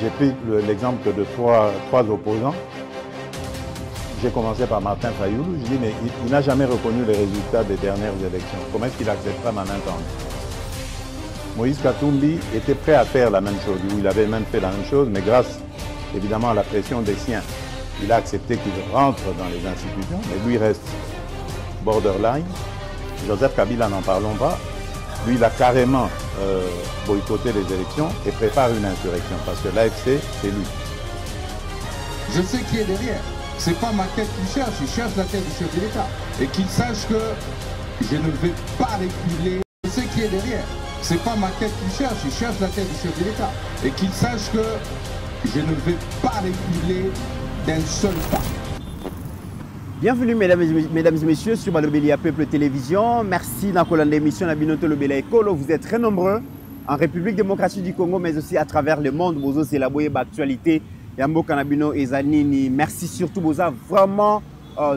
J'ai pris l'exemple de trois opposants. J'ai commencé par Martin Fayoulou. Je dis, mais il n'a jamais reconnu les résultats des dernières élections. Comment est-ce qu'il acceptera ma main tendue? Moïse Katumbi était prêt à faire la même chose. Il avait même fait la même chose, mais grâce évidemment à la pression des siens, il a accepté qu'il rentre dans les institutions, mais lui reste borderline. Joseph Kabila, n'en parlons pas. Lui, il a carrément boycotté les élections et prépare une insurrection parce que l'AFC, c'est lui. Je sais qui est derrière. C'est pas ma tête qu'il cherche, il cherche la tête du chef de l'État. Et qu'il sache que je ne vais pas reculer. Je sais qui est derrière. C'est pas ma tête qu'il cherche, il cherche la tête du chef de l'État. Et qu'il sache que je ne vais pas reculer d'un seul pas. Bienvenue mesdames et messieurs sur Balobelia Peuple Télévision. Merci dans l'émission Nabinoto Lobela Ekolo. Vous êtes très nombreux en République démocratique du Congo, mais aussi à travers le monde. Vous aussi la boye actualité. Yambo Kanabino et Zanini. Merci surtout, vous êtes vraiment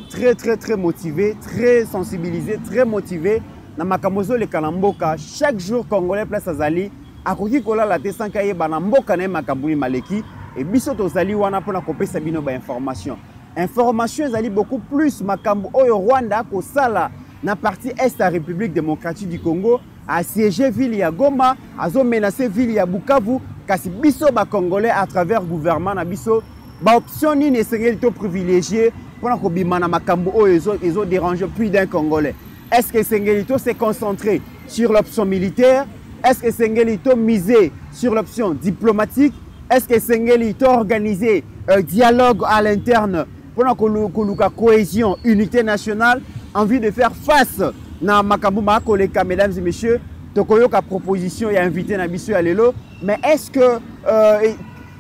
très motivé, très sensibilisé, très motivé. Dans Makamozo le Kanamboka, chaque jour Congolais place Azali. Akoki kola la tesankaye banamboka na Makambuni Maleki. Et bisoto Zali wana pona kopé sabino ba information. Information ezali beaucoup plus makambo oyo Rwanda ko sala na partie est de la République démocratique du Congo a siégé ville ya Goma, azo menacé ville ya Bukavu kasi biso ba Congolais à travers gouvernement na biso ba option ni nesengeli to privilégié pona ko bimana makambo oyo ezo déranger plus d'un Congolais. Est-ce que sengeli to s'est concentré sur l'option militaire? Est-ce que sengeli to misé sur l'option diplomatique? Est-ce que sengeli to organisé un dialogue à l'interne pour la cohésion, unité nationale, envie de faire face à Makambouma Koleka, mesdames et messieurs, Tokoyoka proposition et invité Nabisu Alelo. Mais est-ce que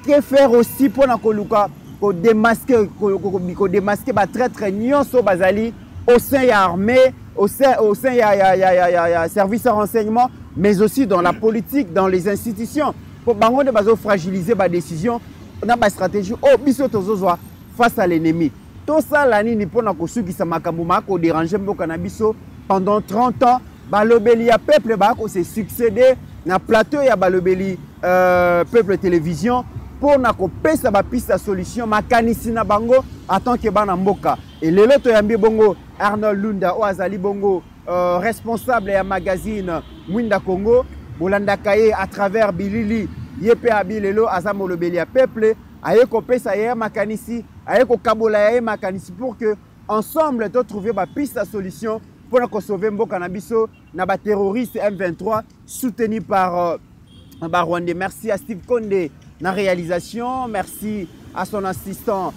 que faire aussi pour démasquer traître nyonso bazali au sein de l'armée, au sein de service de renseignement, mais aussi dans la politique, dans les institutions, pour fragiliser la décision, on a une stratégie. Oh, biso tozozoa face à l'ennemi. Tout ça, l'année, ni pona kosuki sa makambouma ko déranger mboka na biso pendant 30 ans. Balobeli ya peuple ba ko se succéder na plateau ya Balobeli peuple télévision pour na ko pesa ba piste à solution makanisi na bango en tant que bana mboka. Et lelo to yambi bongo Arnold Lunda o azali bongo responsable ya magazine Mwinda Congo bolanda kaye à travers Bilili yepe abilelo azamo lobeli ya peuple. Ayeko pesa ya makanisi, ayeko kabola ya makanisi pour que ensemble to trouver ba piste à solution pour na ko sauver mboka na biso na ba terroriste M23 soutenu par Rwanda. Merci à Steve Konde na réalisation, merci à son assistant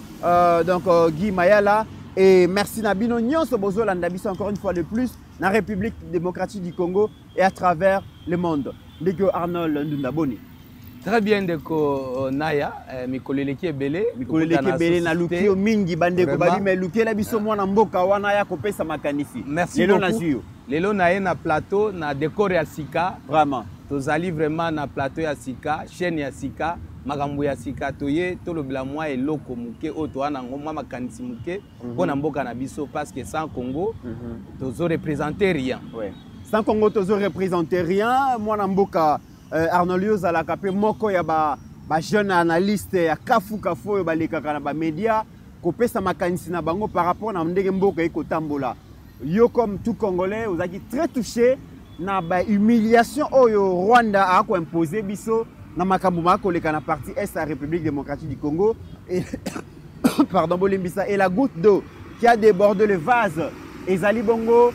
Guy Mayala et merci na bino nyonso bozolanda biso encore une fois de plus na République démocratique du Congo et à travers le monde. Ndeko Arnold Ndundaboni. Très bien, Deko Naya, Mikoleleki Ebele. Mikoleleki Ebele na Lukio Mingi, Bandeko Bali, mais Lukio la biso mwana mboka wana ya kopesa makanisi. Merci beaucoup. Lelo naye na plateau, na décor ya Sika. Vraiment. Tozali vraiment na plateau ya Sika, chaîne ya Sika, makambo ya Sika. Toye, tolobela mwa eloko muke, oto wana ngoma makanisi muke, pona mboka na biso, parce que sans Congo, tozo représenter rien. Ouais. Sans Congo, tozo représenter rien, mwana mboka. Arnold Lioza la capé moko ya ba jeune analyste ya kafu yo balekaka na ba média ko pesa makanisi na bango par rapport na ndenge mboka eko tambola. Yo comme tout Congolais, vous êtes très touché na ba humiliation oyo Rwanda a ko imposer biso na makambo koleka na partie est de la République démocratique du Congo et pardon Bolimbisa et la goutte d'eau qui a débordé le vase ezali bongo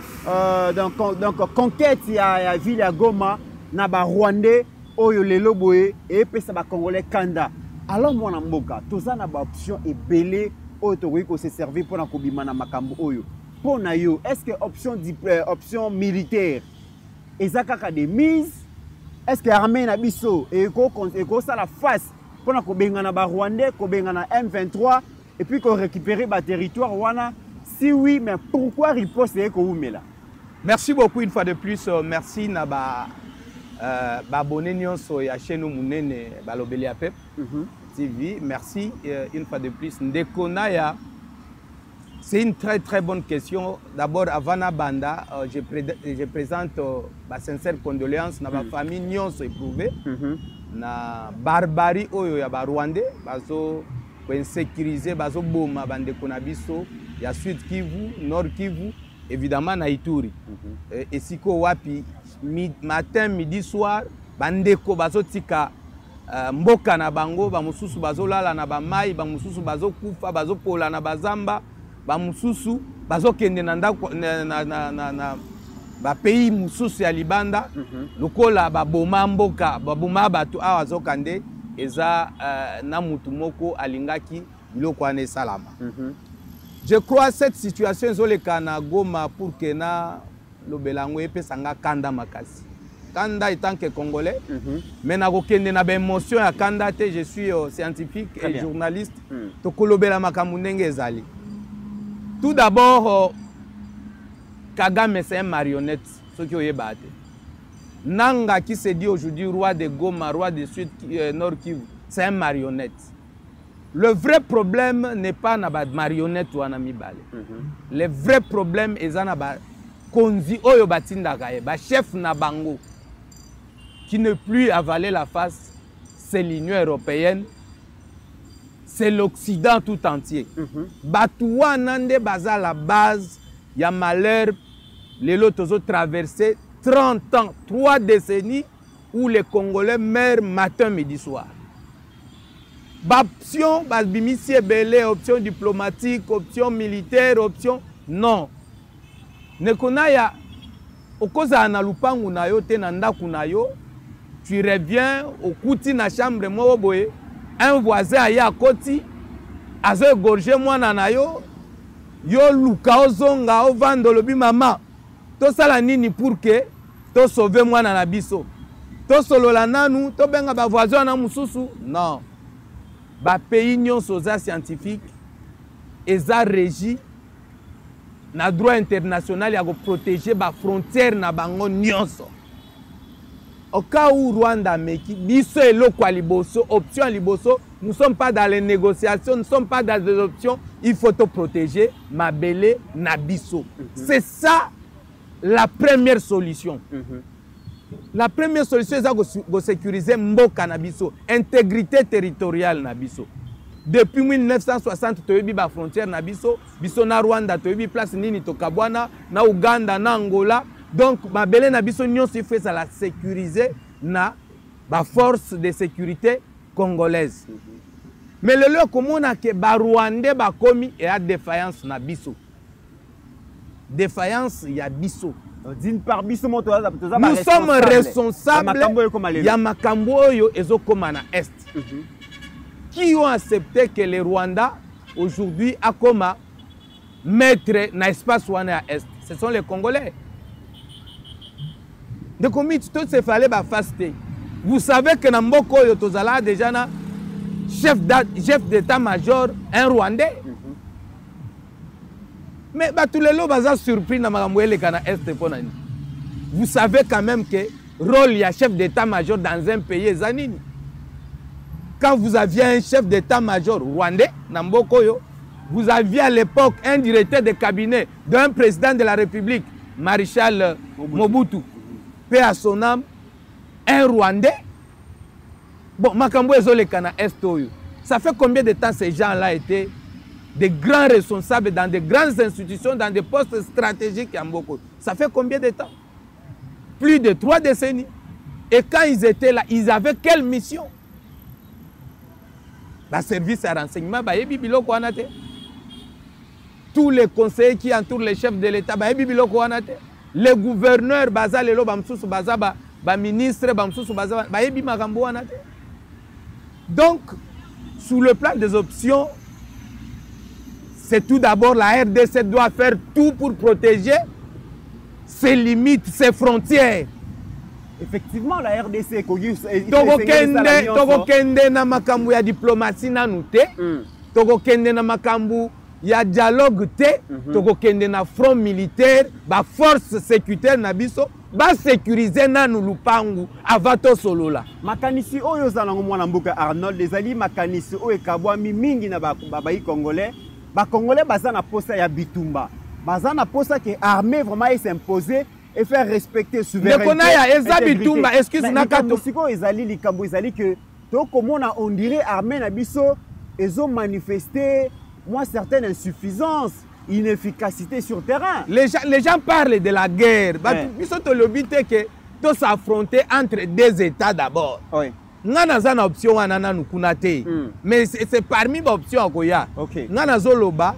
donc conquête ya ville ya Goma na ba Rwandais oyo lelo boye et pesa ba Congolais kanda. Alors mwana mboka toza na ba option ebele oyo tokoki ko se servir pour na kobima na makambo oyo. Pona yo, est-ce que option militaire ezakaka de mise? Est-ce que armée na biso eko ça la face pour na kobenga na ba Rwandais, kobenga na M23 et puis qu'on récupérer ba territoire wana? Si oui, mais pourquoi riposte eko umela? Merci beaucoup une fois de plus, merci na ba abonné nyonso ya chaîne munene Balobeli Peuple TV. Merci une fois de plus. Ndeko Naya C'est une très très bonne question. D'abord, avant la banda, je présente ma sincère condoléance à ma famille nyonso éprouvée na barbarie oyo ya ba Rwandais bazo ko insécuriser bazo boma bande konabiso ya Sud Kivu, Nord Kivu, évidemment na Ituri. Et siko wapi matin, midi, soir bandeko bazo tika mboka na bango ba mususu bazo lala na ba mai ba mususu bazo kufa bazo pola na bazamba ba mususu bazo kende na ba pays mususu ya libanda lokola ba boma mboka ba boma batu awa zo kande eza na mutu moko alingaki biloko ane salama. Je crois cette situation ezoleka na Goma pour que na lobelango epesanga kanda makasi. Kanda étant que Congolais, mais na kokende na ba émotion ya kanda te, je suis scientifique et journaliste. To kolobela makambo ndenge ezali. Tout d'abord, Kagame c'est un marionnette, ce qui est battu. Nanga qui se dit aujourd'hui roi de Goma, roi de Sud Nord Kivu, c'est un marionnette. Le vrai problème n'est pas na ba marionnette ou na mibale. Le vrai problème est na ba konzi oyo batinda kaye, ba chef na bango qui ne plus avaler la face, c'est l'Union européenne. C'est l'Occident tout entier. Batoua nande baza la base, ya malheur, les lotos ont traversé 30 ans, 3 décennies où les Congolais meurent matin, midi, soir. Option, basbimisi belé, option diplomatique, option militaire, option non. Nekonaya, okoza na lupangu na yo te na ndaku na yo, tu reviens au kouti na chambre mo boye. Un voisin aya koti azo égorger mwana na yo yo luka ozonga ovando lobi mama to sala nini pour que to sauver mwana na biso to solola nanu to benga ba voisin na mususu non ba pays nyonso za scientifique eza régi na droit international ya ko protéger ba frontière na bango nyonso. Au cas où Rwanda meki, biso eloko liboso, option liboso, nous ne sommes pas dans les négociations, nous ne sommes pas dans des options, il faut te protéger, mabele, nabiso. C'est ça la première solution. La première solution, c'est de sécuriser mboka nabiso, intégrité territoriale nabiso. Depuis 1960, tu as eu la frontière nabiso, biso na Rwanda, tu as eu place nini tokabwana, na Uganda, na Angola. Donc, ma belle nabiso nyon si fait ça la sécuriser na ba force de sécurité congolaise. Mais le lieu comme on a que ba Rwandais ba komi et a défaillance na biso. Défaillance ya biso. D'une part biso moto nous sommes responsables ya makambo oyo ezo koma na est. Qui ont accepté que les Rwandais aujourd'hui a koma mettre na espace wana à est. Ce sont les Congolais. De combien tout se fallait faster. Vous savez que dans Mboko Yotozala déjà na chef d'état-major un Rwandais. Mais tous les lots sont surpris dans Magamoué Kana Est. Vous savez quand même que rôle y a chef d'état-major dans un pays est zanini. Quand vous aviez un chef d'état-major rwandais dans Mboko Yo, vous aviez à l'époque un directeur de cabinet d'un président de la République, Maréchal Mobutu. Paix à son âme, un Rwandais. Bon, Makambo Ezolekana Est Oyo. Ça fait combien de temps ces gens-là étaient des grands responsables dans de grandes institutions, dans des postes stratégiques à Mboko? Ça fait combien de temps? Plus de 3 décennies. Et quand ils étaient là, ils avaient quelle mission? Le service à renseignement, tous les conseillers qui entourent les chefs de l'État, les gouverneurs, ministres, donc, sous le plan des options, c'est tout d'abord la RDC doit faire tout pour protéger ses limites, ses frontières. Effectivement, la RDC Tokokende na makambu ya diplomatie nanu te, tokokende na makambu ya dialogue te, tokokende na front militaire, ba force sécuritaire na biso, ba sécuriser nanu lupangu avato solola. Makanisi oyo zalango mwana mboka Arnold, les alliés makanisi oyo kabwami mingi na bayi congolais. les Congolais baza na posa ya bitumba. Baza na posa que armée vraiment s'imposer et faire respecter la souveraineté. Excuse-moi, que comment on dirait armée na biso ils ont manifesté moi certaines insuffisances, inefficacité sur le terrain. Les gens parlent de la guerre. Ils sont obligés que tous s'affronter entre deux États d'abord. Oui. Ngana za na option anana nukunate. Mais c'est parmi les options koya. Ngana zoloba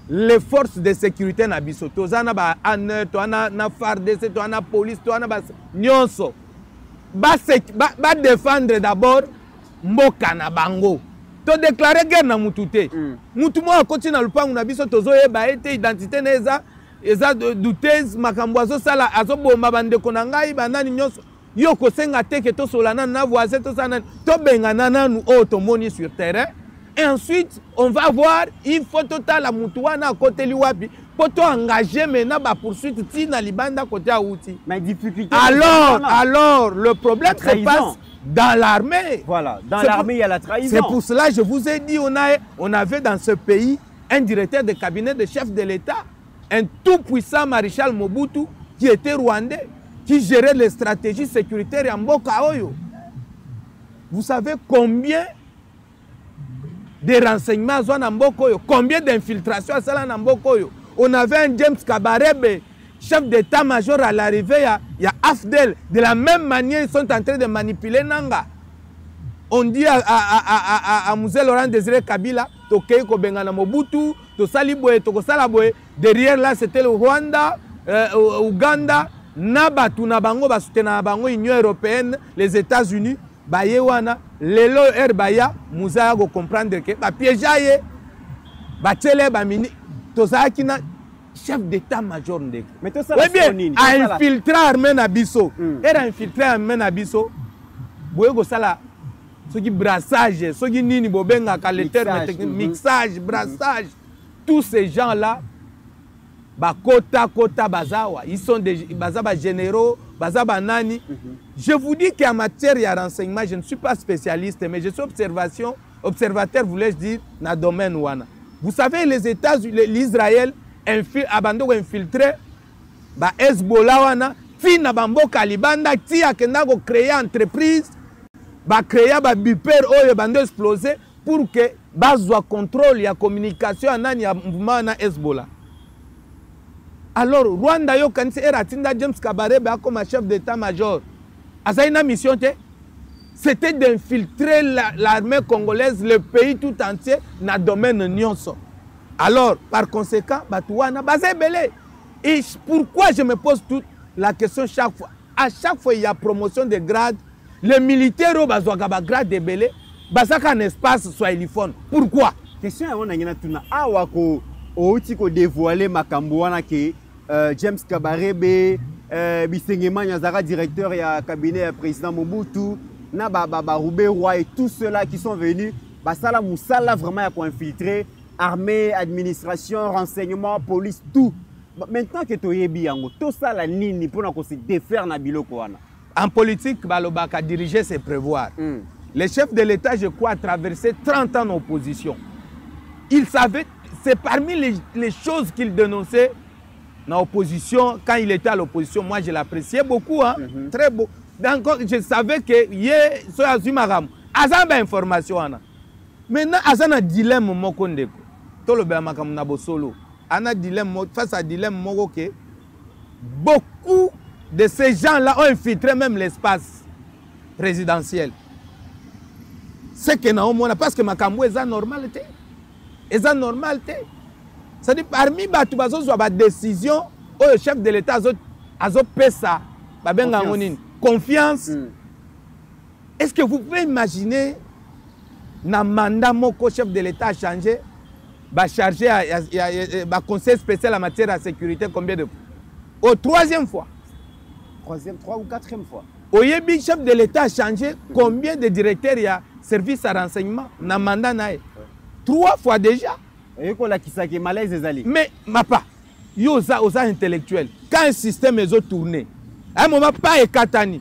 les forces de sécurité na biso tozana ba ANR to ana na FARDC to ana police to ana ba nyonso ba défendre d'abord mboka na bango to déclarer guerre na mutu te mutu mo akoti na lupangu na biso tozoyeba ete identité neza eza douteuse makambo azosala azobomba bandeko na ngai banani nyonso yo kosenga te ke tosolana na voisin tosana tobengana nanu oyo tomoni sur terrain. Et ensuite, on va voir, il faut total la mutuana côté liwapi pour engager maintenant la poursuite tina libanda côté Aouti. Mais difficulté. Alors, le problème se passe dans l'armée. Voilà, dans l'armée il y a la trahison. C'est pour cela que je vous ai dit, on avait dans ce pays un directeur de cabinet de chef de l'État, un tout puissant maréchal Mobutu qui était rwandais, qui gérait les stratégies sécuritaires en Mboka Oyo. Vous savez combien des renseignements combien d'infiltrations à Mbokoyo. On avait un James Kabarebe, chef d'état-major à l'arrivée, il y a Afdel. De la même manière, ils sont en train de manipuler Nanga. On dit à Moussé Laurent Désiré Kabila, Tokei Kobengana Mobutu, Tosaliboe, Tokosalaboe. Derrière là, c'était le Rwanda, Ouganda, Nabatu Nabango, Basutenabango, Union européenne, les États-Unis. Bayewana, lelo erbaya, Moussa go comprendre que ba piéjaye, ba télé ba mini, tozaki na chef d'état-major ndeko. Mais tout ça a infiltré armée na biso. Era infiltré armée na biso. Boye go sala soki brassage, soki nini bobenga ka le terme technique mixage, brassage. Tous ces gens là ba kota bazawa, ils sont des bazaba généraux, bazaba nani. Je vous dis qu'en matière de renseignement, je ne suis pas spécialiste, mais je suis observateur, voulais-je dire, dans le domaine ouana. Vous savez, les États-Unis, l'Israël, abandon infiltré, ba Hezbollah ouana, fi na bambo kalibanda, ti akenda go créer entreprise, ba créer ba biper oyo bando exploser pour que bazwa contrôle ya communication anani ya mouvement na Hezbollah. Alors, Rwanda yo kanisi eratinda James Kabarebe comme chef d'état-major. Asa une mission, c'était d'infiltrer l'armée congolaise, le pays tout entier, dans le domaine nyonso. Alors, par conséquent, Batouana, Bazébélé. Et pourquoi je me pose toute la question chaque fois? À chaque fois, il y a promotion de grade. Les militaires au Bazouagaba grade de Belé, Bazaka un espace soit téléphone. Pourquoi? Question est awako outiko dévoiler makambouana que James Kabarebe Bisengema Nyazara directeur et cabinet président Mobutu na Roubé Roy et tous ceux-là qui sont venus basala musala vraiment pour infiltrer armée, administration, renseignement, police, tout. Maintenant que tu es bien, tout ça la ligne pour se défaire na biloko wana. En politique, Balobaka diriger c'est prévoir. Les chefs de l'État, je crois, traversaient 30 ans d'opposition. Ils savaient, c'est parmi les choses qu'ils dénonçaient dans l'opposition. Quand il était à l'opposition, moi je l'appréciais beaucoup, hein, très beau. Donc je savais que Azan ba information. Maintenant, Azan a dilemme mokondeko. Tout le monde a solo. On a dilemme face à dilemme que beaucoup de ces gens-là ont infiltré même l'espace présidentiel. C'est que non, parce que Makambo est en normalité. Est en normalité. C'est-à-dire parmi les décisions, le chef de l'État a ça, confiance. Est-ce que vous pouvez imaginer na mandat moko chef de l'État a changé, chargé à conseil spécial en matière de sécurité combien de fois? Au troisième fois. Troisième, 3 ou 4e fois. Oyebi chef de l'État a changé combien de directeurs il y a service à renseignement na mandat nae? 3 fois déjà. Mais mapa, yo osa intellectuel. Quand un système est tourné, à un moment pas ekatani.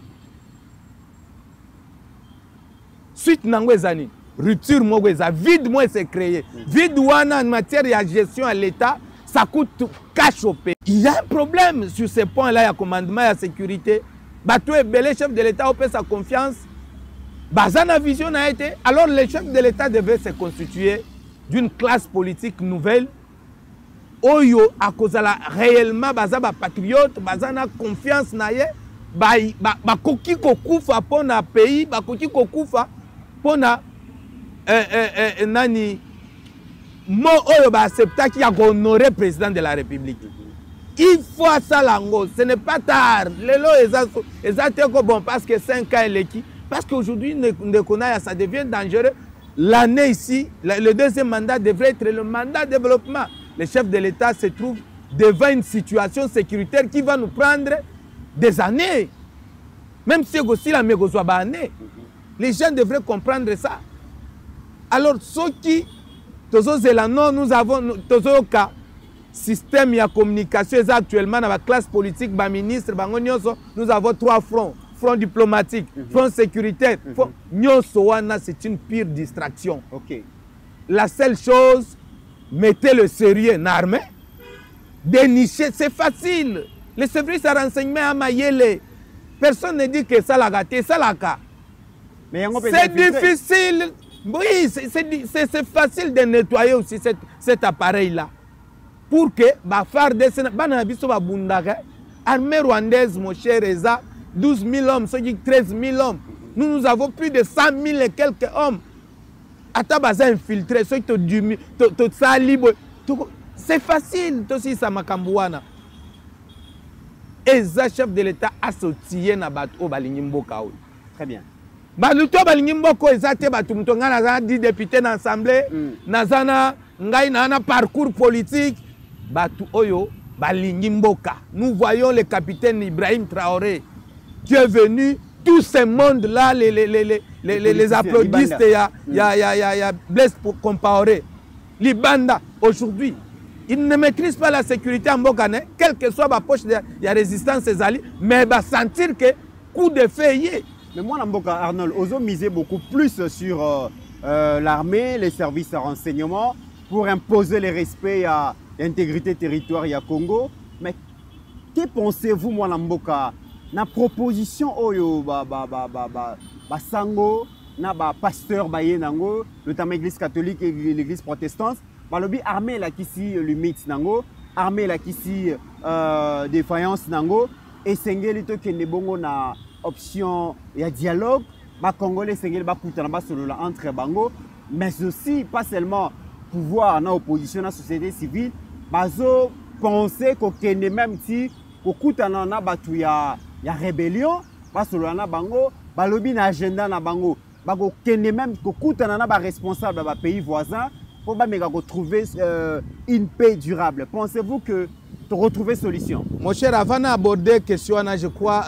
Suite nangwe zani. rupture moko eza vide moi c'est créé vide wana en matière de gestion à l'état ça coûte cash au pays. Il y a un problème sur ces points là, il y a commandement, il y a sécurité. Bateau et belé chef de l'état opé sa confiance. Bazana vision a été. Alors les chefs de l'état devaient se constituer d'une classe politique nouvelle. Oyo à cause de la réellement bazaba patriote, bazana confiance naie. Ba koki kokufa pona pays, ba koki kokufa pona nani mo oyo ba accepta qui a honoré président de la République. Il faut ça lango, ce n'est pas tard. Lelo ezateko bon parce que 5 ans l'équipe parce qu'aujourd'hui ça devient dangereux. L'année ici, le deuxième mandat devrait être le mandat de développement. Le chef de l'État se trouve devant une situation sécuritaire qui va nous prendre des années. Même si aussi la mégozoaba année. Les gens devraient comprendre ça. Alors, ceux qui, nous avons un système de communication actuellement dans la classe politique, ministre, nous avons 3 fronts. Front diplomatique, front sécuritaire. C'est une pire distraction. Okay. La seule chose, mettez le sérieux en armée. Dénicher, c'est facile. Les services de renseignement à Mayele. Personne ne dit que ça l'a gâté, ça l'a gâté. C'est difficile. Oui, c'est facile de nettoyer aussi cet appareil-là. Pour que, l'armée rwandaise, mon cher Eza, 12 000 hommes, 13 000 hommes. Nous avons plus de 100 000 et quelques hommes. Atabaza infiltré, ceux qui c'est facile, aussi ça makambouana. Eza chef de l'État associé na bato balingi mboka. Très bien. Baluto balingi mboko ezate bato mutonga na 10 députés dans l'Assemblée, nazana ngai na parcours politique, bato oyo balingi mboka. Nous voyons le capitaine Ibrahim Traoré qui est venu, tout ce monde-là, les applaudistes, il y a Blaise Compaoré. Libanda, aujourd'hui, il ne maîtrise pas la sécurité en Bokane, quelle que soit ma poche, il y a résistance ses alliés, mais il va sentir que coup de feu y est. Mais moi, Namboka Arnold, Ozo misait beaucoup plus sur l'armée, les services de renseignement, pour imposer le respect à l'intégrité territoriale du Congo. Mais que pensez-vous, moi, Namboka, na proposition oyo sango na pasteur bayenango notamment l'église catholique et l'église protestante balobi armée la kisi limite nango armée la kisi défaillance nango et sengeli to kende bongo na option ya dialogue ba congolais sengeli ba kutana ba solo entre bango mais aussi pas seulement pouvoir na opposition na société civile bazo penser ko kende même si ko kutana na batu ya rébellion parce que na bango balobi na agenda na bango bako kende même ko kutana na ba responsable ba pays voisins pour ba mega ko trouver une paix durable. Pensez-vous que tu retrouver solution? Mon cher, avant d'aborder question je crois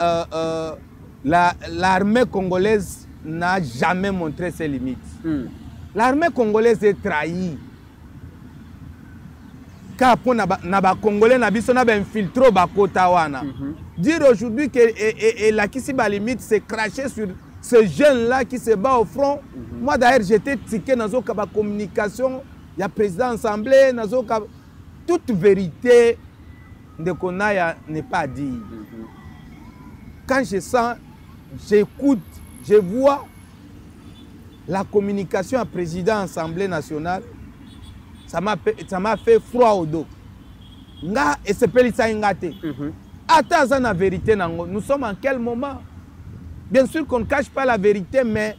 l'armée congolaise n'a jamais montré ses limites. L'armée congolaise est trahie. Car pour les Congolais, ils ont infiltré Bakotawana. Dire aujourd'hui que la Kisiba limite c'est cracher sur ce jeune-là qui se bat au front. Moi d'ailleurs j'étais tiqué dans la communication, il y a président assemblée, toute vérité de Konaya n'est pas dit. Quand je sens, j'écoute, je vois la communication à président assemblée nationale, ça m'a fait froid au dos. Nga et c'est pelisa ngate. Attends la vérité nous sommes en quel moment? Bien sûr qu'on ne cache pas la vérité, mais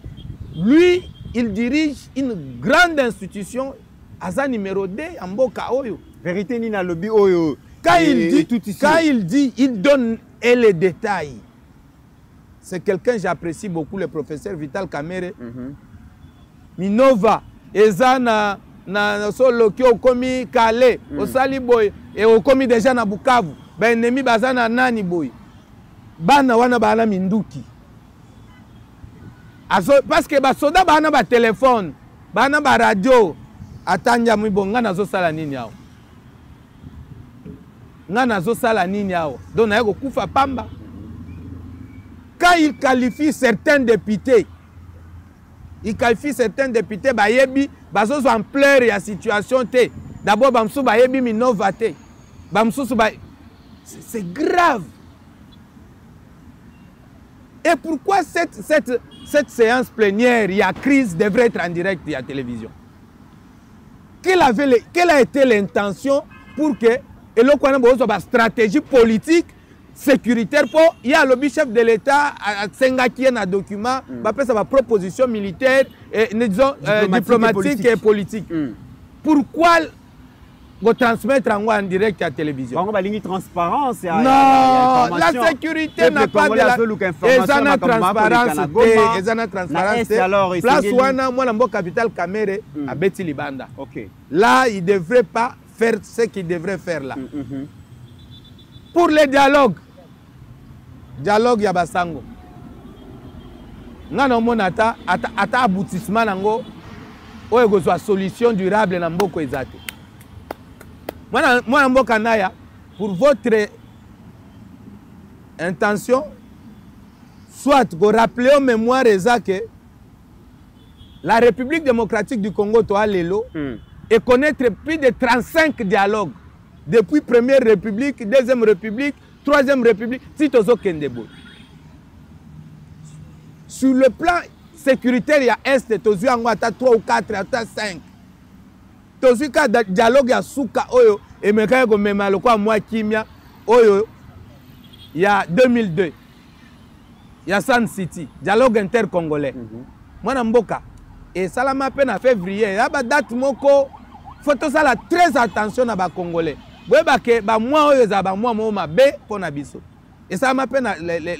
lui, il dirige une grande institution, Aza numéro 2 en Mboka Oyo. Vérité ni na lobby Oyo. Quand il dit, il donne les détails. C'est quelqu'un j'apprécie beaucoup, le professeur Vital Kamere. Minova, Ezana na solo ki okomi Kale, osali boy et okomi déjà na Bukavu. Ben ennemi bazana nani boy. Bana wana bana minduki. Parce que ba soda bana ba téléphone, bana ba radio, atanja mibonga nazo sala nini yao. Nga nazo sala nini yao. Donc na yako kufa pamba. Quand il qualifie certains députés il qualifie certains députés bayebi bazo en pleurs ya situation te. D'abord bamsou bayebi minova te. Bamsou c'est grave. Et pourquoi cette séance plénière, il y a crise, devrait être en direct à la télévision? Quelle a été l'intention pour que et là, on a une stratégie politique, sécuritaire pour il y a le chef de l'État à Sengaki un document, sa proposition militaire et disons diplomatique et politique. Pourquoi vous transmettre en direct à la télévision? On va une transparence. Non, la sécurité n'a pas de la transparence. Place où moi la capitale Kamere à Beti Libanda. Là, il ne devrait pas faire ce qu'il devrait faire là. Pour les dialogues, Yabasango. Ngana monata ata aboutissement nango oyo go soit solution durable na mboko ezate. Moi mboka naya pour votre intention soit go rappeler en mémoire que la République démocratique du Congo to alelo et connaître plus de 35 dialogues depuis Première République, Deuxième République, Troisième République, si tozo kendebo. Sur le plan sécuritaire, il y a Est, tozo yango ata 3 ou 4, ata 5. Tozo ka dialogue ya suka oyo et meka ko mema lokwa mwa kimia oyo il y a 2002. Il y a San City, dialogue intercongolais. Mwana mboka et salama peine en février, ya ba date moko faut tout ça la très attention na ba congolais. Boyeba ke ba mois oyo za ba mois mo mabe pona biso. Et ça m'a peine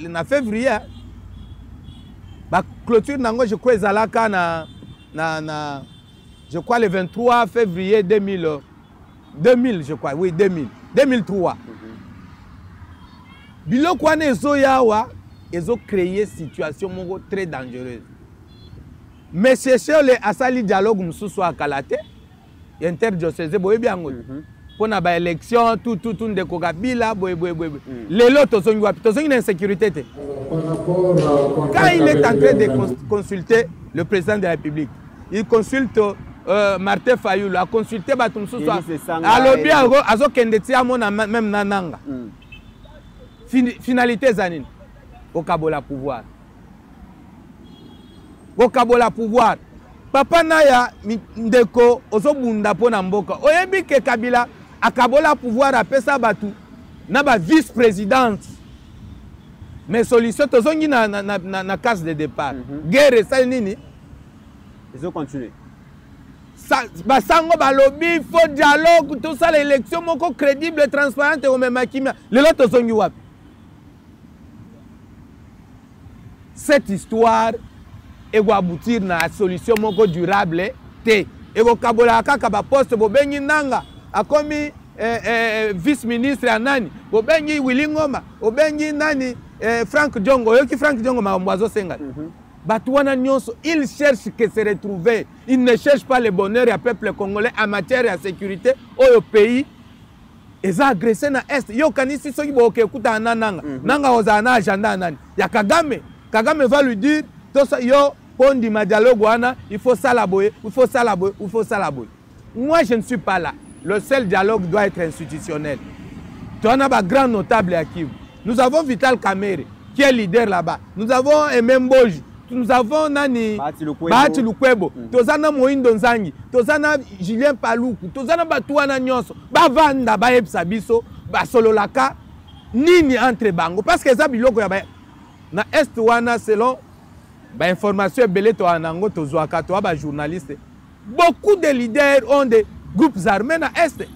na février. Ba clôture nango je crois ezalaka na je crois le 23 février 2000 je crois, oui 2003. Biloko wana ezo yawa ezo créer situation moko très dangereuse. Mais c'est le asali dialogue mususu akalate interdiocèse boye biango pona ba élection tout de kokabila boye lelo tozongi wapi tozongi na insécurité te. Quand il est en train de consulter le président de la République, il consulte Martin Fayulu, a consulté batum mususu alobi azo kende ti amona même nananga. Finalité zanine okabola pouvoir. Okabola pouvoir. Papa Naya ndeko ozobunda pona mboka. Oyebi ke Kabila akabola pouvoir apesa batu na ba vice-présidente. Mais solution tozongi na case de départ. Guerre ça nini? Ils ont continué. Ça basango balobi faut dialogue tout ça l'élection moko crédible transparente au même makimia. Le lot tozongi wapi? Cette histoire et va aboutir na solution moko durable te et go kabola kaka ba poste bobengi nanga akomi vice-ministre anani bobengi Willy Ngoma bobengi nani Frank Diongo yoki Frank Diongo mamwazo senga batwana nyonso il cherche que se retrouver, il ne cherche pas le bonheur du peuple congolais en matière de sécurité au pays eza agressé na est yo kanisi soki boke kuta nanga nanga ozana agenda nani ya Kagame va lui dire tout ça yo pondi ma dialogue wana il faut ça la boye il faut ça la boye il faut ça la boye. Moi je ne suis pas là. Le seul dialogue doit être institutionnel. Tu en as un grand notable à Kivu. Nous avons Vital Kamerhe qui est leader là-bas. Nous avons Ememboji. Nous avons Nani Bahati Lukwebo. Tozana Moindo Nzangi. Tozana Julien Paluku. Tozana Batuana Nyonso. Bavanda Baebsa Biso. Basololaka. Nini entre bango. Parce que ça biloko ya ba na est wana selon ba information belé to anango to zoaka to ba journaliste. Beaucoup de leaders ont des groupes armés na est.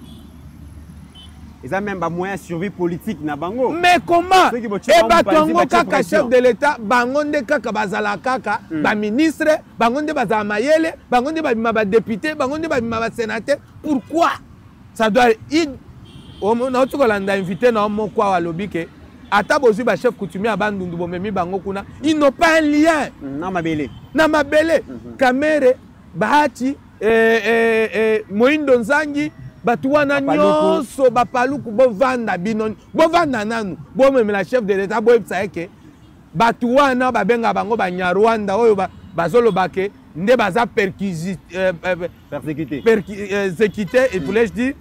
Ils ont même pas moyen de survie politique na bango. Mais comment? Et batongo kaka chef de l'État, bangonde kaka bazala kaka, ba ministre, bangonde bazala mayele, bangonde ba député, bangonde ba sénateur. Pourquoi? Ça doit on a invité na moko wa lobike. Ata bozu ba chef coutumier abandundu bomemi bango kuna, ils n'ont pas un lien. Na mabele. Na mabele. Kamerhe, Bahati, Moindo Nzangi, Batuana nyonso Bapaluku bovanda binon bovanda nanu bomemela chef de l'État boyebisa eke Batuana babenga bango banyarwanda oyo bazolo bake nde baza persécuté et voulais-je dire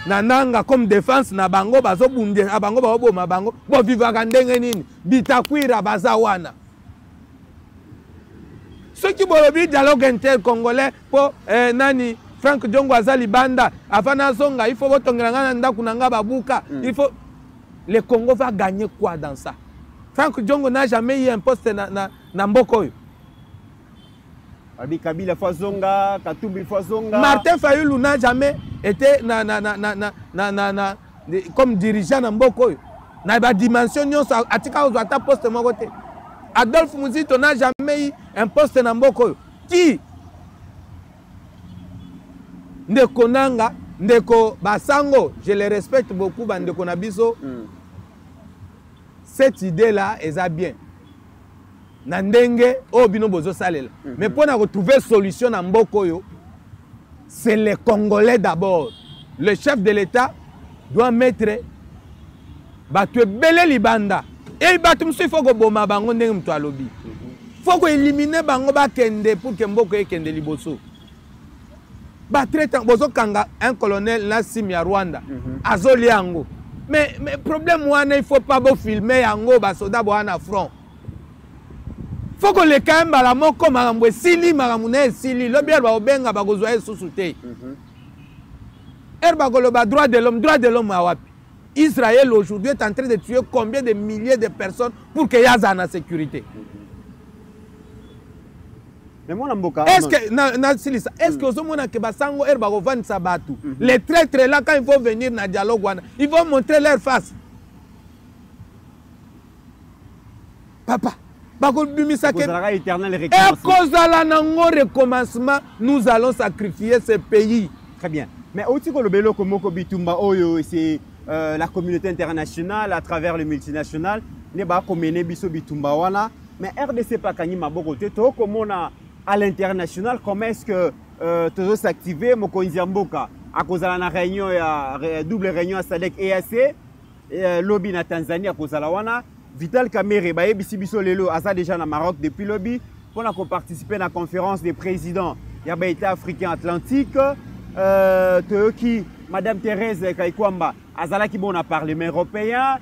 nananga comme défense na bango bazobunde bango baboma bango bo vivaka ndenge nini bitakwira baza wana ceux qui bolobi dialogue intercongolais po nani Frank Diongo azali banda afana zonga il faut botongela ngana ndaku nanga babuka il faut le Congo va gagner quoi dans ça? Frank Diongo n'a jamais eu un poste na mboko. Kabila Fazonga, Katumbi Fazonga. Martin Fayulu n'a jamais été comme dirigeant na mboko. Na ba dimension nyonso atika ozata poste moko te. Adolphe Muzito n'a jamais eu un poste na mboko. Qui? Ndeko Nanga, Ndeko Basango, je les respecte beaucoup, Ndeko Nabiso. Cette idée-là, elle est bien. Nandenge, Obino Bozo Salela. Mais pour retrouver solution dans Mbokoyo, c'est les Congolais d'abord. Le chef de l'État doit mettre Batue Bele Libanda. Et il faut que Boma Bango Ndenge Mtualobi. Il faut éliminer Bango Bakende pour que Mboko Kende Liboso. Bozo Kanga, un colonel Nassim ya Rwanda, Azoli Ango. Mais problème, il ne faut pas filmer Ango, Basoda Boana front. Il faut que les quand même la moko maramwe sili maramune sili le bien ba obenga ba gozoe susute. Erba goloba droit de l'homme à wapi. Israël aujourd'hui est en train de tuer combien de milliers de personnes pour que Yaza na sécurité. Est-ce que aux hommes qui basango erba govan sabatu les traîtres là quand ils vont venir na dialogue ils vont montrer leur face. Papa et à cause de la recommencement, nous allons sacrifier ce pays. Très bien. Mais aussi que le Belo Komoko Bitumba Oyo, c'est la communauté internationale à travers le multinational. Ne ba komene biso Bitumba wana. Mais RDC pas kani maboko te to comme on a à l'international. Comment est-ce que tous s'activer Mokonzi Mboka à cause de la réunion double réunion à SADC EAC lobby na Tanzanie à cause de la wana. Vital Kamerhe, Biso Lelo, Aza déjà au Maroc depuis lobby, pour participer à la conférence des présidents de l'État africain atlantique. Qui, Madame Thérèse Kaikwamba, Azala qui bon à Parlement européen,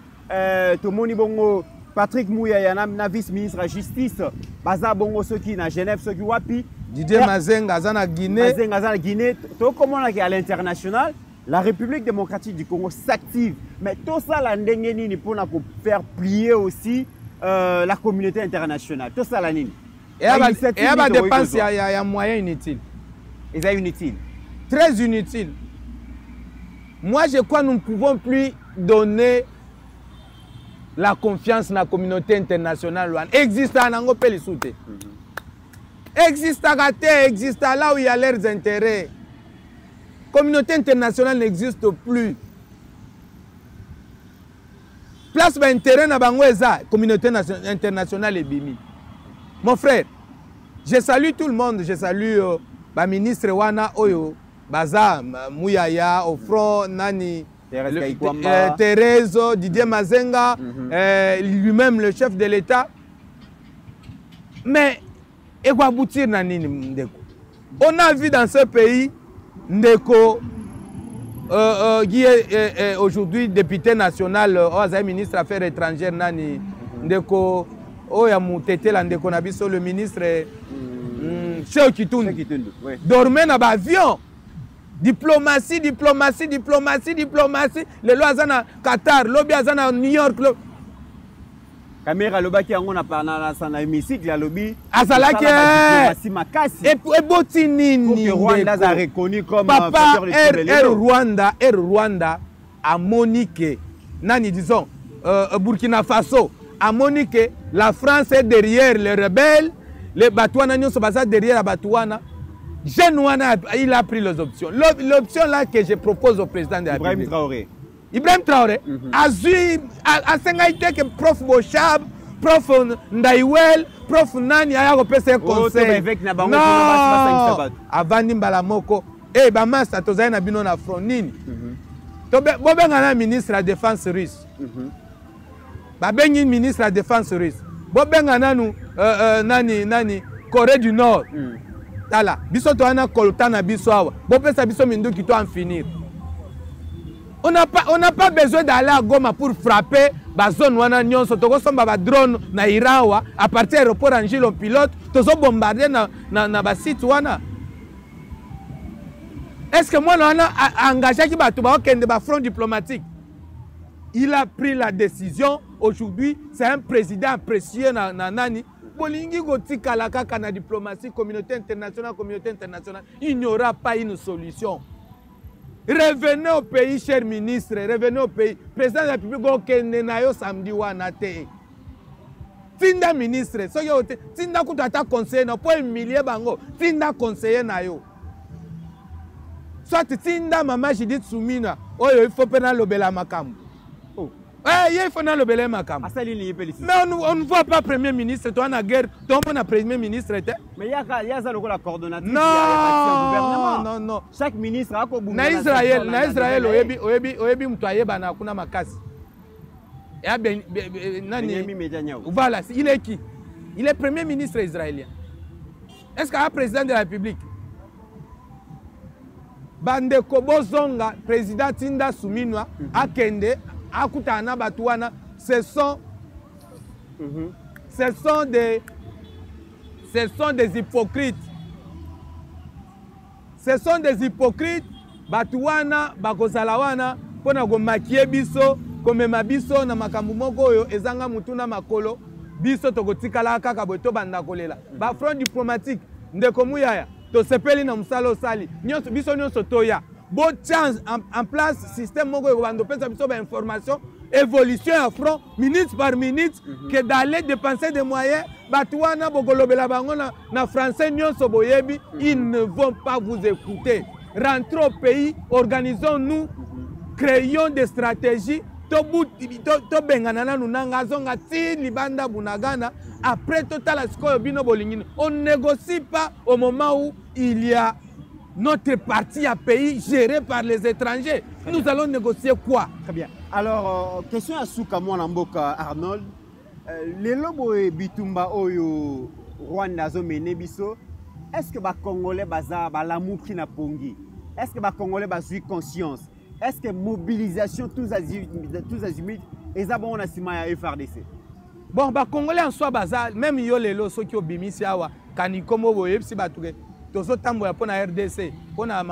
Tomoni Bongo, Patrick Mouya, vice-ministre de la Justice, Baza Bongo Soki na Genève, Soki Wapi, Didier Mazenga, Azana Guinée. Mazenga, Azana Guinée, tout comme on a à l'international. La République démocratique du Congo s'active, mais tout ça, la ndengeni pour faire plier aussi la communauté internationale. Tout ça, la nini. Et à la dépense, il y a un moyen inutile. Et ça inutile. Très inutile. Moi, je crois que nous ne pouvons plus donner la confiance dans la communauté internationale. Existe à Nango Pelisute. Existe à Gate, existe là où il y a leurs intérêts. La communauté internationale n'existe plus. Place d'intérêt dans la communauté internationale est bimi. Mon frère, je salue tout le monde. Je salue le ministre Wana Oyo, Baza, Mouyaya, au front, Nani, Thérèse, Didier Mazenga, lui-même le chef de l'État. Mais, et quoi aboutir Nani? On a vu dans ce pays Ndeko, qui est aujourd'hui député national, ministre des Affaires étrangères, Nani, Ndeko, Ndeko Nabiso, le ministre Cheikh Kitundu, dormait dans l'avion. Diplomatie, diplomatie, diplomatie, diplomatie. Le loi à Qatar, lobby à New York. Caméra loba qui on a parlé dans un hémicycle la lobby azalaki et botinini Rwanda a reconnu comme papa Rwanda a moniqué nani disons Burkina Faso a moniqué la France est derrière les rebelles les Batouana nyonso baza derrière la Batouana Genouana il a pris les options l'option là que je propose au président de la République Ibrahim Traoré a sengaité que prof Bochab, prof Ndaiwel, prof Nani a repéré conseil. Non, avant Nimbala Moko, Bamasa Tozaï na bino na front nini. Bobenga ministre de la défense russe. Babengi ministre de la défense russe. Bobenga nanu Nani Corée du Nord. tala biso to ana kolta na biso awa bopesa biso minduki to en finir. On n'a pas besoin d'aller à Goma pour frapper la zone wana nyonso toko somba ba drone na Irawa à partir de l'aéroport Angelo pilote tozo bombarder na ba site wana. Est-ce que moi on a engagé qui ba to ba okende ba front diplomatique? Il a pris la décision aujourd'hui, c'est un président apprécié na nani. Bolingi gotika la kaka na diplomatie communauté internationale, il n'y aura pas une solution. Revenez au pays, cher ministre, revenez au pays. Président de la République, okende na yo samedi wana te. Tinda ministre, so yo te, tinda kutata conseiller na po humilier bango, tinda conseiller na yo. Soit tinda mama Judith Soumina, oyo il faut pena lobela makambo. Eh, il faut na lobela makambo. Mais on ne voit pas premier ministre, toi na guerre, toi on a premier ministre était. Mais il y a ça la coordonnatrice. Non. Chaque ministre a quoi na Israël oyebi mtoye bana kuna makasi. Et ben nani voilà, il est qui? Il est premier ministre israélien. Est-ce qu'il y a un président de la République? Bande Kobozonga, président Tinda Souminwa, Akende, Akutana Batouana, ce sont des hypocrites. Ce sont des hypocrites. Batouana, Bakozalawana, pona go makie biso, komema biso na makambu moko oyo ezanga mutuna makolo, biso tokotikala kaka boto banda kolela. Ba front diplomatique ndeko muyaya to sepeli na musalo sali. Nyonso biso nyonso toya. Bo chance en place système moko yo bando pesa biso ba information, évolution à front minute par minute que d'aller dépenser des moyens batouana bokolobela bango na français nyonso boyebi, ils ne vont pas vous écouter. Rentrons au pays, organisons-nous, créons des stratégies. Après on ne négocie pas au moment où il y a notre parti à pays géré par les étrangers. Nous allons négocier quoi? Très bien. Alors, question à Soukamou Namboka Arnold. Les lobos et Bitumba Oyo Rwanda Zomene Biso, est-ce que les Congolais ont l'amour qui n'a pas pongi? Est-ce que les Congolais ont conscience? Est-ce que mobilisation tous azimuts et ça bon on a sima ya FRDC? Bon ba Congolais en soi bazal même yo lelo so ki obimisi awa kanikomo boye si batuke tozo tamboya pona RDC pona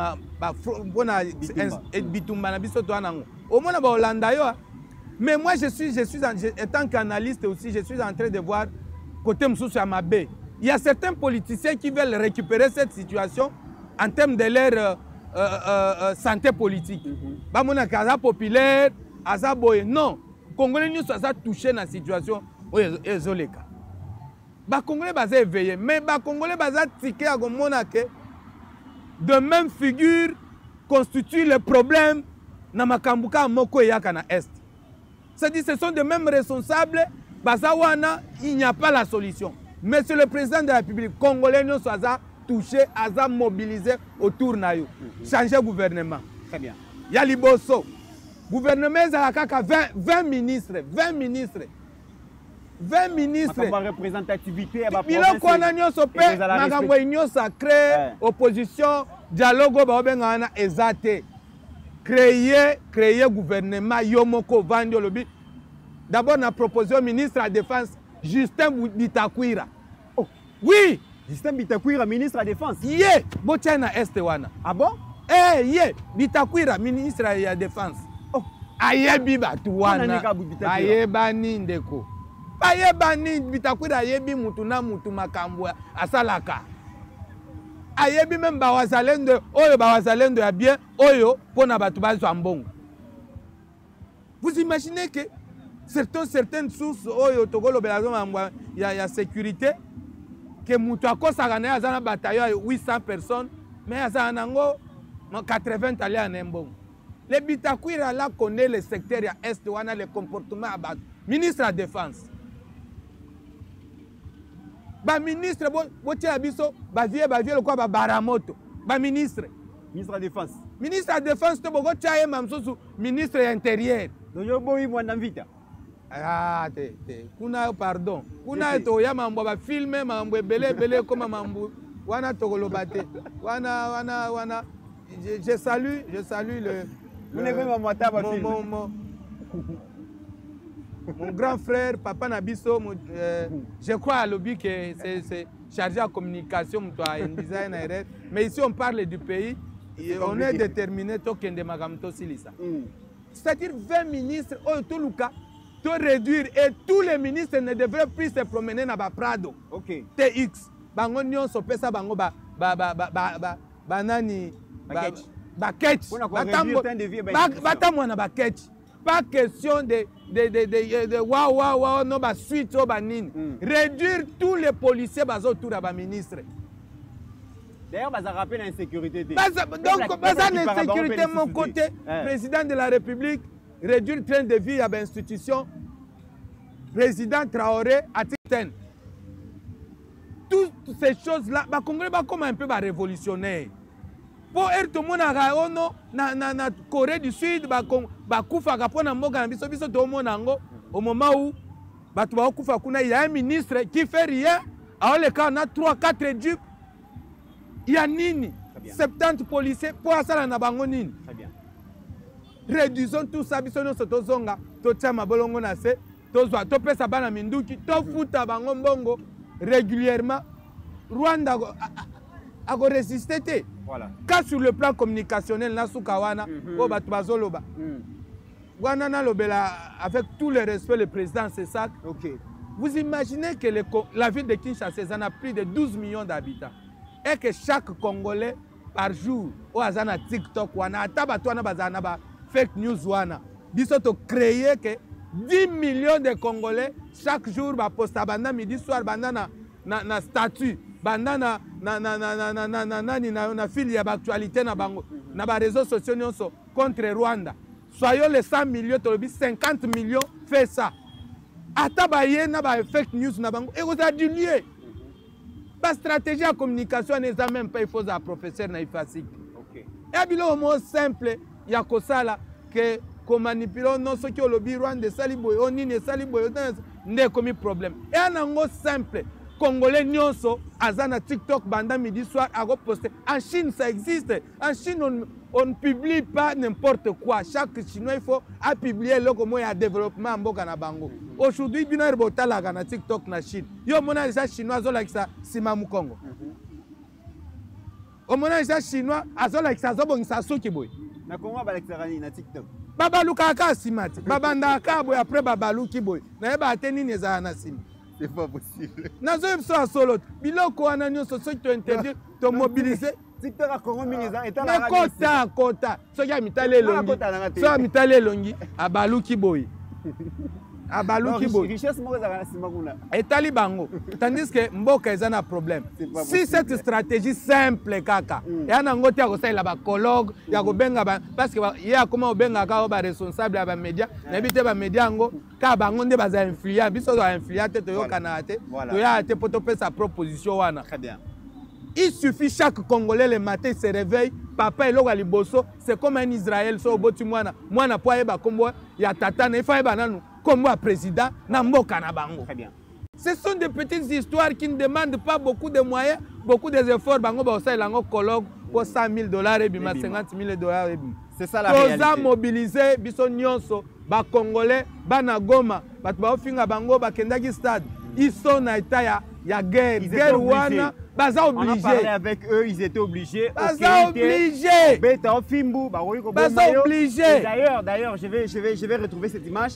pona bitumba na biso to anango au moins ba Hollanda yo. Mais moi je suis étant qu'analyste aussi je suis en train de voir côté msusu ya mabe. Il y a certains politiciens qui veulent récupérer cette situation en termes de leur santé politique. Bamona kaza populaire, aza boye. Non, Congolais nous ça touché dans la situation ezoleka. Ba Congolais baza éveillé, mais ba Congolais baza tiké à gomona que de même figure constitue le problème na makambuka moko yaka na est. C'est-à-dire ce sont de mêmes responsables, baza wana il n'y a pas la solution. Mais c'est le président de la République congolais nous ça touché, à mobilisé autour de nous. Changer le gouvernement. Très bien. Il y a Liboso. Le gouvernement a 20 ministres. 20 ministres. 20 ministres. Il y a représentativité. Il y a une sacrée opposition, dialogue, exaté. Créer le gouvernement, Yomoko Vandiolobi. D'abord, on a proposé au ministre de la Défense, Justin Bitakwira. Oh. Oui! Justin Bitakwira, ministre de la Défense. Yeah, Bochana Estewana. Ah bon? Eh, yeah, Bitakwira, ministre de la Défense. Oh, ayebi batuwana. Ayebani ndeko. Ayebani Bitakwira ayebi mutuna mutu makambo asalaka. Ayebi même bawazalendo, oyo bawazalendo ya bien, oyo pona batu bazo ambongo. Vous imaginez que certaines sources oyo tokolo belazo mambwa ya sécurité que Moutouako Sagana a un bataillon de 800 personnes, mais il y a 80 allés en Mbong. Les Bitakwira là connaît le secteur est, on a le comportement à battre. Ministre de la Défense. Ba ministre, le quoi Baramoto. Ba ministre. Ministre de la Défense. Ministre de la Défense, tu as ministre de l'Intérieur. Ah, kuna pardon. Kuna to ya mambo ba filmer mambo belé comme mambo wana togolobate wana je salue mon grand frère papa Nabiso je crois à l'objet que c'est chargé à communication mais ici on parle du pays et on est déterminé token de magamto silisa c'est-à-dire 20 ministres tout le cas de réduire et tous les ministres ne devraient plus se promener dans ba Prado. OK. TX. Bango nyonso pesa bango banani baketch. Batamwa na baketch. Pas question de waouh no ba suite o banini. Réduire tous les policiers bazo autour da ba ministre. D'ailleurs, ça rappelle l'insécurité. Donc, l'insécurité, mon côté, président de la République, réduire le train de vie à l'institution, président Traoré à Titen. Toutes ces choses-là, les Congolais sont comme un peu révolutionnaires. Pour être tout le monde na Corée du Sud, au moment où il y a un ministre qui ne fait rien, alors les cas, on a 3-4 dupes. Il y a nini 70 policiers pour ça na bango nini. Très bien. Réduisons tout ça biso no soto zonga to tchama bolongo na se to zwa to pesa bana minduki to futa bango mbongo régulièrement. Rwanda a résister. Voilà. Car sur le plan communicationnel na sukawana o batu bazoloba. Wana na lobela avec tout le respect le président c'est ça. OK. Vous imaginez que la ville de Kinshasa a plus de 12 millions d'habitants. Et que chaque Congolais par jour au azana TikTok wana atabatwana bazana ba fake news wana biso to créer que 10 millions de Congolais chaque jour ba posta banda midi soir banda na statut banda na fil ya actualité na bango na ba réseaux sociaux nyonso contre Rwanda. Soyons les 100 millions to 50 millions fait ça. Atabaye na ba fake news na bango et vous a dilué. La stratégie de communication n'est même pas il faut un professeur na ifasik. OK. Et bien le mot simple il y a que ça là que comme manipuler non ce qui au lobby Rwanda saliboy on ni saliboy n'est comme problème. Et un mot simple Congolais nyonso azana TikTok banda midi soir à poster. En Chine ça existe. En Chine on ne publie pas n'importe quoi. Chaque Chinois il faut à publier le comment il y a développement mboka na bango. Aujourd'hui binaire botala na TikTok na Chine. Yo mona les chinois zo like ça sima mu Congo. O mona les chinois azo like ça zo bongisa soki boy. Na Congo ba l'exerani na TikTok. Baba luka simati. Baba ndaka boy après baba luki boy. Na yeba ateni neza na sima. C'est pas possible. Nazo yebso solo. Biloko wana nyonso soki to interdire to mobiliser TikTok a Congo mineza eta na kota soki amitale longi soki amitale longi abaluki boy abaluki boy richesse moko za na sima kuna etali bango tandis que mboka eza na problème si cette stratégie simple kaka ya na ngoti ya kosalela ba colloque ya kobenga parce que ye akoma obenga ka ba responsable ya ba média na bité ba média ngo ka bango nde baza influent biso za influent te to yokana te to ya te poto pesa proposition wana. Très bien. Il suffit chaque Congolais le matin se réveille, papa et l'oga liboso, c'est comme un Israël so boti mwana po yeba kombo ya tata na fa yeba nanu kombo président na mboka na bango. Très bien. Ce sont des petites histoires qui ne demandent pas beaucoup de moyens, beaucoup d'efforts bango ba osai lango colloque pour $100,000 et bima $50,000 et bima. C'est ça la réalité. Toza mobiliser biso nyonso ba Congolais bana Goma, ba ofinga bango ba kendaki stade. Ils sont na état ya guerre, guerre wana. On a parlé avec eux, ils étaient obligés. Obligés. D'ailleurs, je vais retrouver cette image.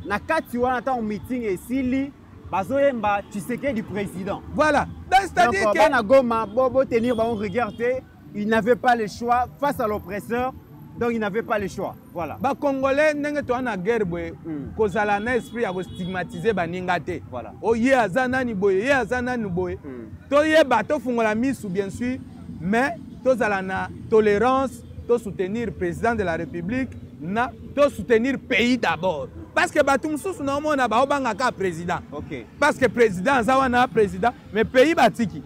Nakati wana ta meeting et Sili, bazoyemba Tshisekedi du président. Voilà. C'est-à-dire que na Goma bobo tenir ba on regarder, ils n'avaient pas le choix face à l'oppresseur. Donc ils n'avaient pas le choix. Voilà. Ba Congolais ndenge to na guerre boye kozala na esprit ya ko stigmatiser baninga te. Voilà. O ye azana ni boye, ye azana ni boye. To ye ba to fungola misu bien sûr, mais to zala na tolérance, to soutenir président de la République, na to soutenir pays d'abord. Parce que batum mususu na mona ba obanga ka président. OK. Parce que président zawa na président, mais pays batiki.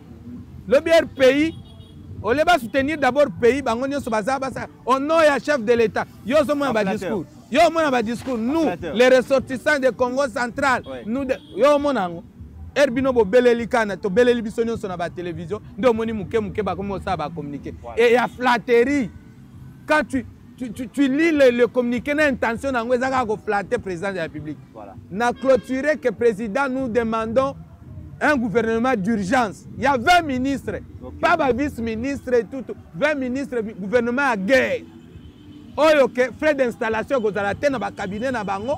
Le bien pays on va soutenir d'abord le pays, on a un chef de l'État. Yo discours. Yo discours. Nous, les ressortissants du Congo central, nous, yo Herbino Bobeleli Kana, to Beleli Bisonio sur la télévision, de Moni Mouké Mouké Bakomo ça va communiquer. Et il y a flatterie. Quand tu lis le communiqué d'intention, on va flatter le président de la République. Voilà. N'a clôturé que le président, nous demandons un gouvernement d'urgence. Il y a 20 ministres, pas de vice-ministre et tout. 20 ministres, gouvernement à guerre. Oyoke, frais d'installation, dans le cabinet, na bango.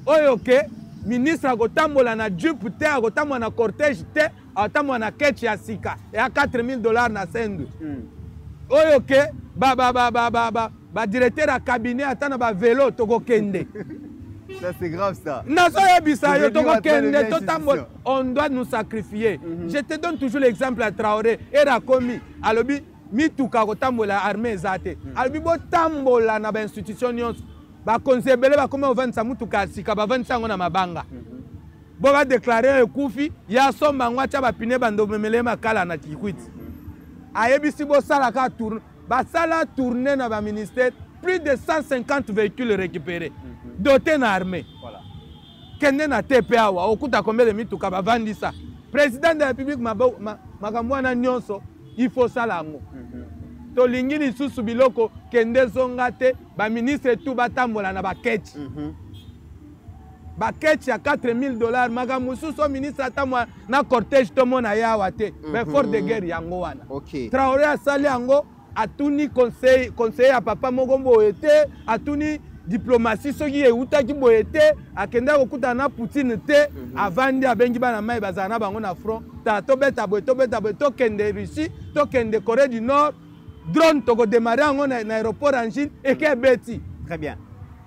Oyoke, ministre a gotambola na jupe te, a gotambola na cortège te, a gotambola na ketch ya sika. Et à $4,000 na sendu. Oyoke, ba directeur à cabinet, attend ba vélo, togo kende. Ça c'est grave ça. On doit nous sacrifier. Je te donne toujours l'exemple à Traoré. Era commis. Alobi, mituka gotambola armée zate. Alobi bo tambola na ba institution nyonso. Ba konsebele ba koma 25 mutuka sika ba 25 na mabanga. Bo ba déclarer ekufi ya somba ngwacha ba pine bando memele makala na kikwiti. Ayebisi bo sala ka tourne. Ba sala tourner na ba ministère, plus de 150 véhicules récupérés. Doté na armée. Voilà. Kende na TPA wa okuta combien de mituka ba vandisa. Président de la République makamwana nyonso, il faut ça là ngo. To lingini susu biloko kende zongate ba ministre tout batambola na ba ketch. Ba ketch ya $4,000 magamusu so ministre atamwa na cortège to mona yawa te. Mais fort de guerre yango wana. OK. Traoré asali yango atuni conseiller à papa Mogombo était atuni diplomatie soki eutaki boye te akenda kokuta na Poutine te avandi abengi bana mai bazana bango na front ta tobeta boye to kende Russie to kende Corée du Nord drone to démarrer yango na aéroport en Chine et que beti. Très bien.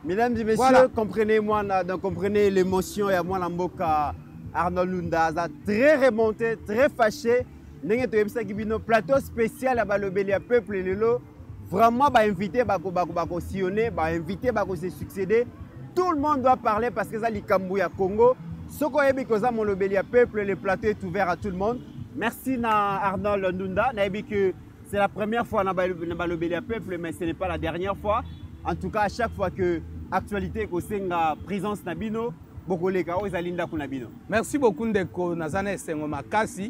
Mesdames et messieurs, voilà. comprenez l'émotion et à moi l'amboka Arnaud Lunda très remonté, très fâché. Ndenge to yebisa kibino plateau spécial à balobeli à peuple lelo. Vraiment, invité, sillonner, invité, se succéder. Tout le monde doit parler parce que ça, les Kambouya Congo. Ce qu'on a dit que ça, mon peuple, le plateau est ouvert à tout le monde. Merci à Arnold Ndunda. Que c'est la première fois dans le peuple, mais ce n'est pas la dernière fois. En tout cas, à chaque fois que l'actualité est en présence Nabino, beaucoup de gens sont Nabino. Merci beaucoup, Ndeko Nazane Sengo Makasi.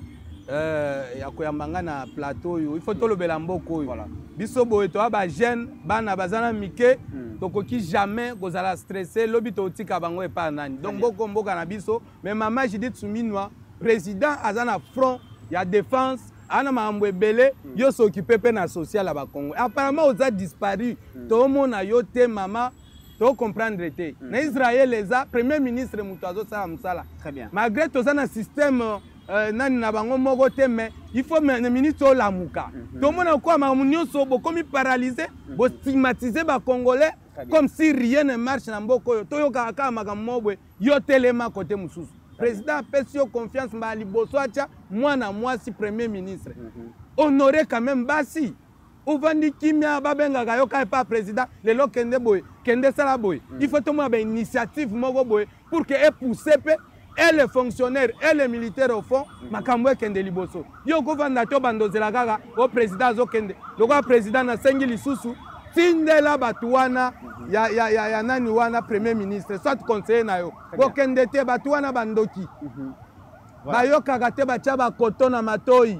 Ya koyambanga na plateau yo il faut tolobela mboko yo voilà biso boye to ba jeune bana bazana mike tokoki jamais kozala stressé lobi to tika bango epa nani donc mboko mboka na biso mais mama Judith Suminwa président azana front ya défense ana mambo ebele yo s'occuper pe na social à ba Congo apparemment aux a disparu to mona yo te mama to comprendre te na Israël les a premier ministre mutazo sa msala très bien malgré to ça na système nani na bango moko te mais il faut le ministre la muka tout monde quoi mamunyoso bokomi paralysé bo stigmatiser ba congolais comme si rien ne marche na mboko yo toyo kaka makamobwe yo telema côté mususu président pesio confiance ba liboso acha mwana mwasi premier ministre honorer quand même basi ovandi kimia babenga ga yo ka pas président le lo kende boy kende sala boy il faut to mo ba initiative moko boy pour que e pousser pe et les fonctionnaires et les militaires au fond makamwe kende liboso yo govanda to bandozela kaka au président zo kende loko président na sengi lisusu tindela batuana ya nani wana premier ministre soit conseiller na yo ko kende te batuana bandoki bayo kaka te bacha ba kotona matoi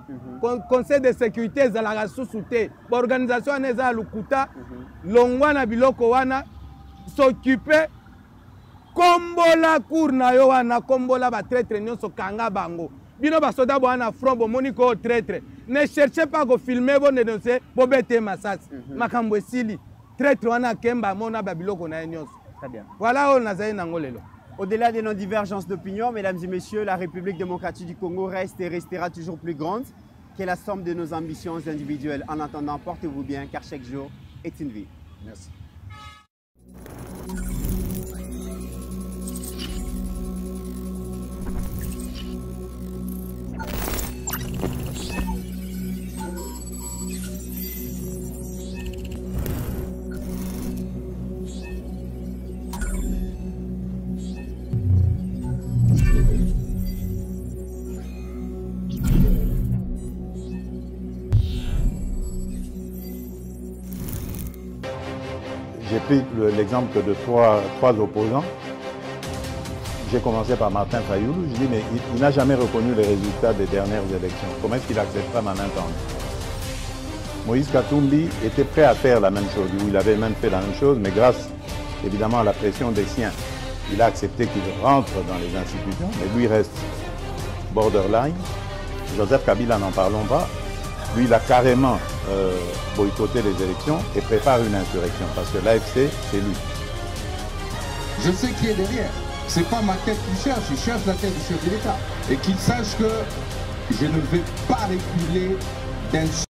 conseil de sécurité za la susu te organisation na za lukuta longwa na biloko wana s'occuper kombola cour na yo wana kombola ba traître nyonso kanga bango bino ba soda bo na front bo moniko traître ne cherchez pas go filmer bo dénoncer bo bete masasi makambo esili traître wana kemba mona ba biloko na nyonso. Très bien. Voilà on nazai nango lelo. Au-delà de nos divergences d'opinion, mesdames et messieurs, la République démocratique du Congo reste et restera toujours plus grande que la somme de nos ambitions individuelles. En attendant, portez-vous bien car chaque jour est une vie. Merci. J'ai pris l'exemple de trois opposants. j'ai commencé par Martin Fayoulou, je dis mais il n'a jamais reconnu les résultats des dernières élections. Comment est-ce qu'il acceptera ma main tendue? Moïse Katumbi était prêt à faire la même chose, ou il avait même fait la même chose, mais grâce évidemment à la pression des siens, il a accepté qu'il rentre dans les institutions, mais lui reste borderline. Joseph Kabila, n'en parlons pas. Lui, il a carrément boycotté les élections et prépare une insurrection, parce que l'AFC, c'est lui. Je sais qui est derrière. C'est pas ma tête qu'il cherche, il cherche la tête du chef de l'État. Et qu'il sache que je ne vais pas reculer d'un